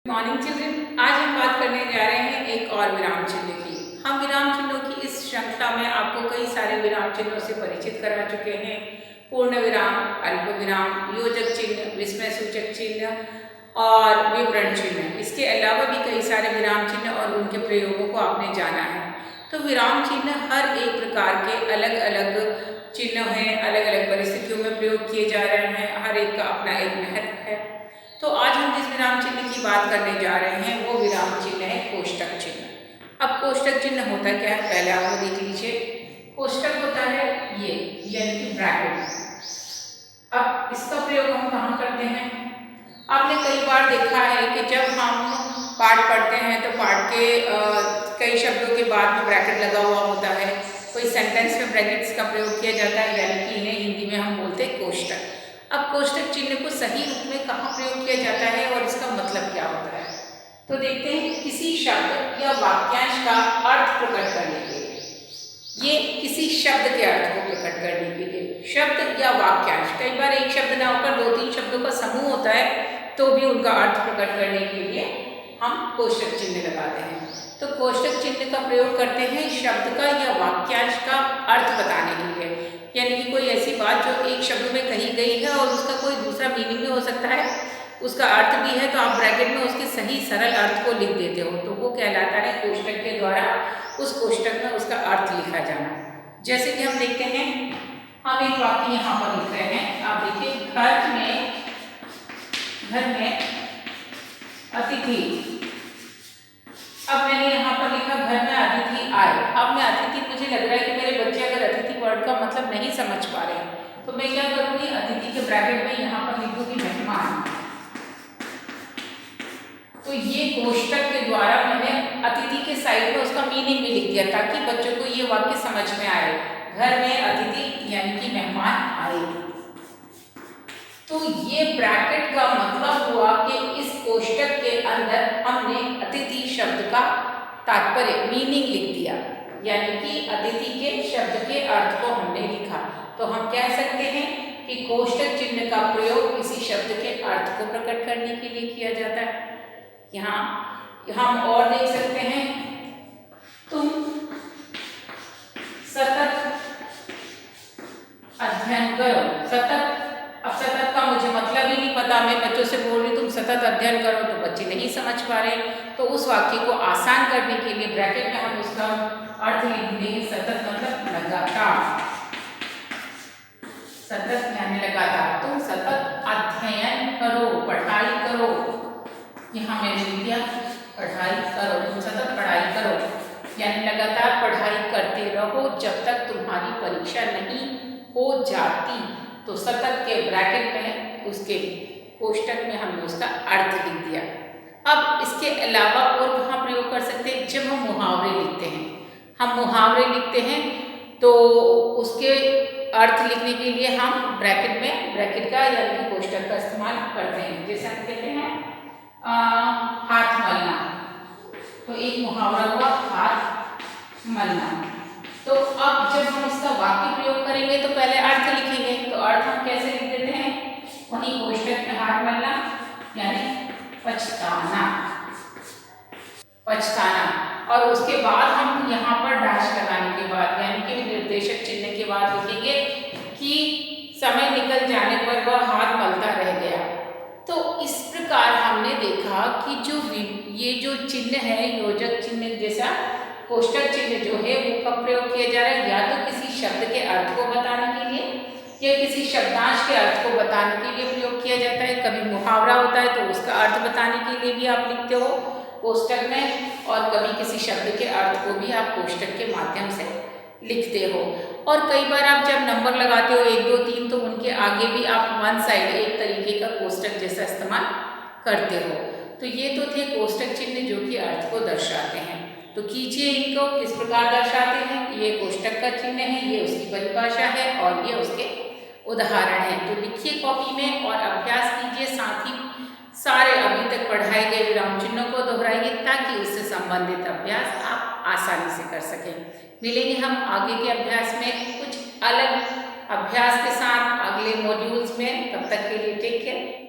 Morning children, आज हम बात करने जा रहे हैं एक और विराम चिन्ह की। हम विराम चिन्हों की इस श्रृंखला में आपको कई सारे विराम चिन्हों से परिचित करा चुके हैं। पूर्ण विराम, अल्प विराम, योजक चिन्ह, विस्मय सूचक चिन्ह और विवरण चिन्ह। इसके अलावा भी कई सारे विराम चिन्ह और उनके प्रयोगों को आपने जाना है। तो विराम चिन्ह हर एक प्रकार के अलग अलग चिन्ह हैं, अलग अलग परिस्थितियों में प्रयोग किए जा रहे हैं, हर एक का अपना एक महत्व है। तो आज हम जिस विराम चिन्ह की बात करने जा रहे हैं वो विराम चिन्ह है कोष्टक चिन्ह। अब कोष्टक चिन्ह होता क्या है, पहले आप देख लीजिए। कोष्टक होता है ये, यानी कि ब्रैकेट। अब इसका प्रयोग हम कहाँ करते हैं? आपने कई बार देखा है कि जब हम पाठ पढ़ते हैं तो पाठ के कई शब्दों के बाद में ब्रैकेट लगा हुआ होता है। कोई सेंटेंस में ब्रैकेट्स का प्रयोग किया जाता है, यानी कि इन्हें हिंदी में हम बोलते हैं कोष्टक। अब कोष्टक चिन्ह को सही रूप में कहाँ प्रयोग किया जाता है और इसका मतलब क्या होता है? तो देखते हैं, किसी शब्द या वाक्यांश का अर्थ प्रकट करने के लिए, ये किसी शब्द के अर्थ को प्रकट करने के लिए, शब्द या वाक्यांश, कई बार एक शब्द ना होकर दो तीन शब्दों का समूह होता है तो भी उनका अर्थ प्रकट करने के लिए हम कोष्टक चिन्ह लगाते हैं। तो कोष्टक चिन्ह का प्रयोग करते हैं शब्द का या वाक्यांश का अर्थ बताने के लिए, यानी कि कोई ऐसी बात जो एक शब्द में कही गई है और उसका कोई दूसरा मीनिंग भी हो सकता है, उसका अर्थ भी है, तो आप ब्रैकेट में उसके सही सरल अर्थ को लिख देते हो, तो वो कहलाता है कोष्टक के द्वारा उस कोष्टक में उसका अर्थ लिखा जाना। जैसे कि हम देखते हैं, हम एक वाक्य यहाँ पर लिख रहे हैं। आप देखिए, घर में अतिथि। अब मैंने यहाँ पर लिखा घर में अतिथि आए। अब मैं अतिथि, मुझे लग रहा है कि मेरे बच्चे अगर अतिथि वर्ड का मतलब नहीं समझ पा रहे हैं तो मैं क्या करूँगी, अतिथि के ब्रैकेट में यहाँ पर लिख दूँगी मेहमान। तो ये कोष्टक के द्वारा मैंने अतिथि के साइड में उसका मीनिंग भी लिख दिया ताकि बच्चों को ये वाक्य समझ में आए। घर में अतिथि यानी कि मेहमान आए। तो ये ब्रैकेट का मतलब हुआ कि इस कोष्टक के अंदर हमने अतिथि शब्द का तात्पर्य, मीनिंग लिख दिया, यानी कि अतिथि के शब्द के अर्थ को हमने लिखा। तो हम कह सकते हैं कि कोष्टक चिन्ह का प्रयोग किसी शब्द के अर्थ को प्रकट करने के लिए किया जाता है। यहाँ हम और देख सकते हैं, तुम सतत अध्ययन करो। सतत, अब सतत का मुझे मतलब ही नहीं पता, मैं बच्चों से बोल रही तुम सतत अध्ययन करो, तो बच्चे नहीं समझ पा रहे, तो उस वाक्य को आसान करने के लिए ब्रैकेट में हम उसका अर्थ लिख देंगे। सतत मतलब लगातार, सतत यानी लगातार। तुम सतत अध्ययन करो, पढ़ाई करो। यहाँ मैंने लिख दिया पढ़ाई करो, तुम सतत पढ़ाई करो, यानी लगातार पढ़ाई करते रहो जब तक तुम्हारी परीक्षा नहीं हो जाती। तो सतत के ब्रैकेट में उसके कोष्टक में हमने उसका अर्थ लिख दिया। अब इसके अलावा और कहाँ प्रयोग कर सकते हैं? जब हम मुहावरे लिखते हैं, हम मुहावरे लिखते हैं तो उसके अर्थ लिखने के लिए हम ब्रैकेट में, ब्रैकेट का यानी कि कोष्टक का इस्तेमाल करते हैं। जैसे हम कहते हैं हाथ मलना, तो एक मुहावरा हुआ हाथ मलना। तो अब जब हम इसका वाक्य प्रयोग करेंगे तो पहले अर्थ लिखेंगे, तो अर्थ हम कैसे लिख देते हैं? वहीं कोष्टक में हाथ मलना यानी पछताना, पछताना। और उसके बाद हम यहाँ पर डैश लगाने के बाद, यानी कि निर्देशक चिन्ह के बाद लिखेंगे कि समय निकल जाने पर वह हाथ मलता रह गया। तो इस प्रकार हमने देखा कि ये जो चिन्ह है, योजक चिन्ह जैसा कोष्टक चिन्ह जो है वो कब प्रयोग किया जा रहा है? या तो किसी शब्द के अर्थ को बताने के लिए या किसी शब्दांश के अर्थ को बताने के लिए प्रयोग किया जाता है। कभी मुहावरा होता है तो उसका अर्थ बताने के लिए भी आप लिखते हो कोष्टक में, और कभी किसी शब्द के अर्थ को भी आप कोष्टक के माध्यम से लिखते हो। और कई बार आप जब नंबर लगाते हो 1 2 3, तो उनके आगे भी आप वन साइड एक तरीके का कोष्टक जैसा इस्तेमाल करते हो। तो ये तो थे कोष्टक चिन्ह जो कि अर्थ को दर्शाते हैं। तो कीजिए, इनको किस प्रकार दर्शाते हैं? ये कोष्टक का चिन्ह है, ये उसकी परिभाषा है और ये उसके उदाहरण हैं। तो लिखिए कॉपी में और अभ्यास कीजिए, साथ ही सारे अभी तक पढ़ाए गए विराम चिन्हों को दोहराइए ताकि उससे संबंधित अभ्यास आप आसानी से कर सकें। मिलेंगे हम आगे के अभ्यास में कुछ अलग अभ्यास के साथ अगले मॉड्यूल्स में। तब तक के लिए टेक केयर।